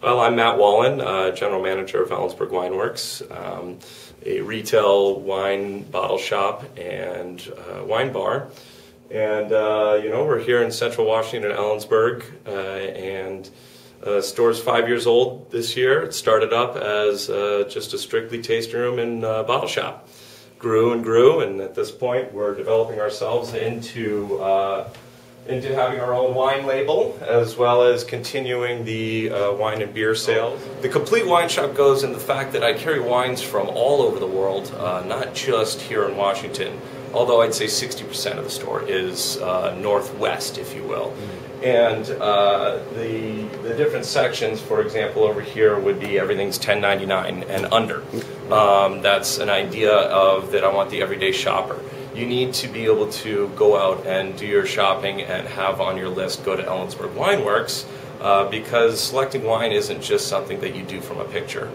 Well, I'm Matt Wollen, General Manager of Ellensburg WineWorks, a retail wine bottle shop and wine bar. And, we're here in Central Washington, Ellensburg, and the store's 5 years old this year. It started up as just a strictly tasting room and bottle shop. Grew and grew, and at this point we're developing ourselves into having our own wine label, as well as continuing the wine and beer sales. The complete wine shop goes in the fact that I carry wines from all over the world, not just here in Washington, although I'd say 60% of the store is northwest, if you will. And the different sections, for example, over here would be everything's $10.99 and under. That's an idea of that I want the everyday shopper. You need to be able to go out and do your shopping and have on your list, go to Ellensburg WineWorks, because selecting wine isn't just something that you do from a picture.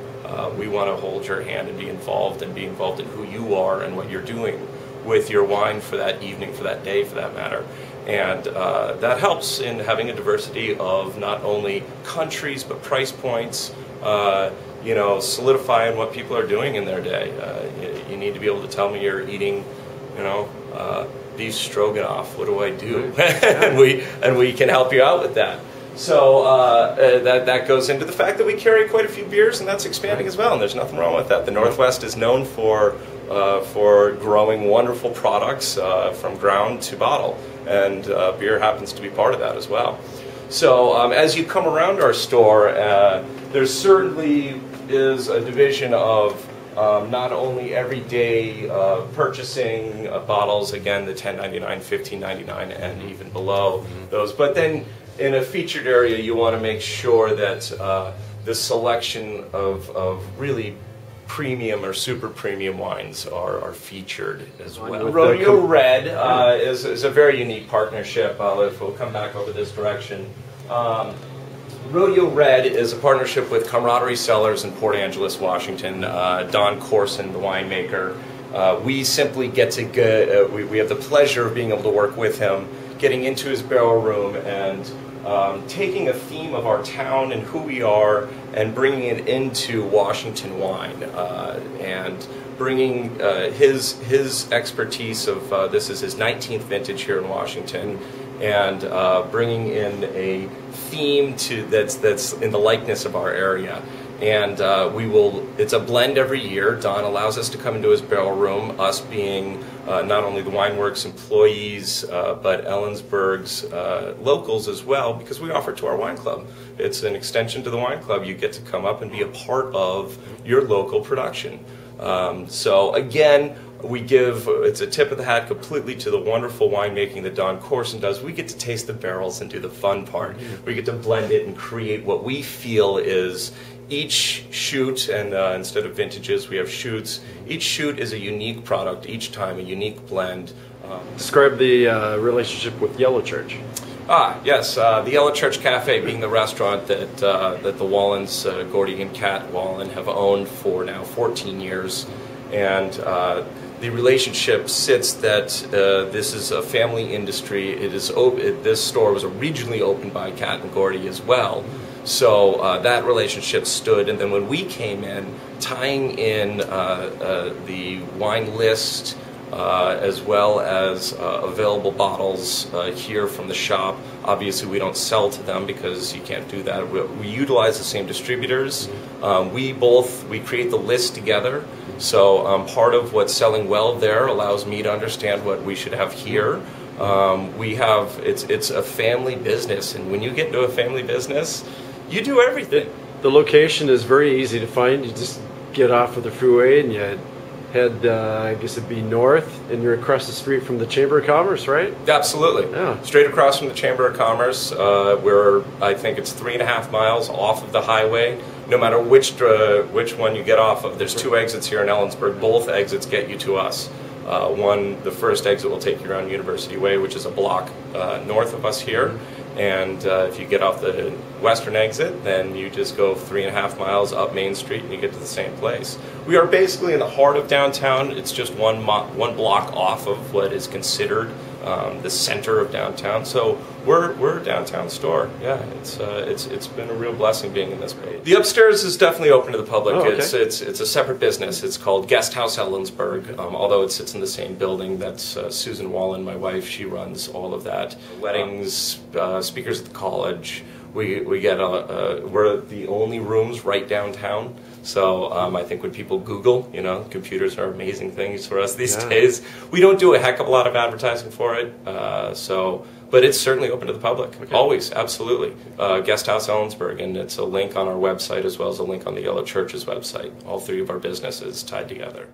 We want to hold your hand and be involved in who you are and what you're doing with your wine for that evening, for that day, for that matter. And that helps in having a diversity of not only countries but price points, solidifying what people are doing in their day. You need to be able to tell me you're eating beef stroganoff. What do I do? and we can help you out with that. So that goes into the fact that we carry quite a few beers, and that's expanding as well. And there's nothing wrong with that. The Northwest is known for growing wonderful products from ground to bottle, and beer happens to be part of that as well. So as you come around our store, there certainly is a division of not only everyday purchasing bottles, again the $10.99, $15.99, and even below those, but then in a featured area you want to make sure that the selection of really premium or super premium wines are featured as well. Rodeo Red is a very unique partnership. If we'll come back over this direction. Rodeo Red is a partnership with Camaraderie Cellars in Port Angeles, Washington. Don Corson, the winemaker. We simply get to we have the pleasure of being able to work with him, getting into his barrel room and taking a theme of our town and who we are and bringing it into Washington wine, and bringing his expertise of this is his 19th vintage here in Washington, and bringing in a theme that's in the likeness of our area. And it's a blend every year. Don allows us to come into his barrel room, us being not only the WineWorks employees, but Ellensburg's locals as well, because we offer it to our wine club. It's an extension to the wine club. You get to come up and be a part of your local production. So again, it's a tip of the hat completely to the wonderful winemaking that Don Corson does. We get to taste the barrels and do the fun part. We get to blend it and create what we feel is each shoot, and instead of vintages, we have shoots. Each shoot is a unique product, each time a unique blend. Describe the relationship with Yellow Church. Yes, the Yellow Church Cafe being the restaurant that the Wollens, Gordy and Kat Wollen, have owned for now 14 years. And the relationship sits that this is a family industry. It is this store was originally opened by Kat and Gordy as well. So that relationship stood, and then when we came in, tying in the wine list as well as available bottles here from the shop. Obviously we don't sell to them because you can't do that. We utilize the same distributors. We create the list together. So part of what's selling well there allows me to understand what we should have here. It's a family business, and when you get into a family business, you do everything. The location is very easy to find. You just get off of the freeway and you head, I guess it'd be north, and you're across the street from the Chamber of Commerce, right? Absolutely. Yeah. Straight across from the Chamber of Commerce. I think it's 3.5 miles off of the highway. No matter which one you get off of, there's 2 exits here in Ellensburg. Both exits get you to us. The first exit will take you around University Way, which is a block north of us here. And if you get off the western exit, then you just go 3.5 miles up Main Street and you get to the same place. We are basically in the heart of downtown. It's just one block off of what is considered the center of downtown. So we're a downtown store. Yeah, it's been a real blessing being in this place. The upstairs is definitely open to the public. Oh, okay. It's a separate business. It's called Guest House Ellensburg. Although it sits in the same building, that's Susan Wollen, my wife. She runs all of that. Weddings, speakers at the college. We get we're the only rooms right downtown. So I think when people Google, computers are amazing things for us these days. We don't do a heck of a lot of advertising for it, but it's certainly open to the public. Okay. Always, absolutely. Guest House Ellensburg, and it's a link on our website as well as a link on the Yellow Church's website. All three of our businesses tied together.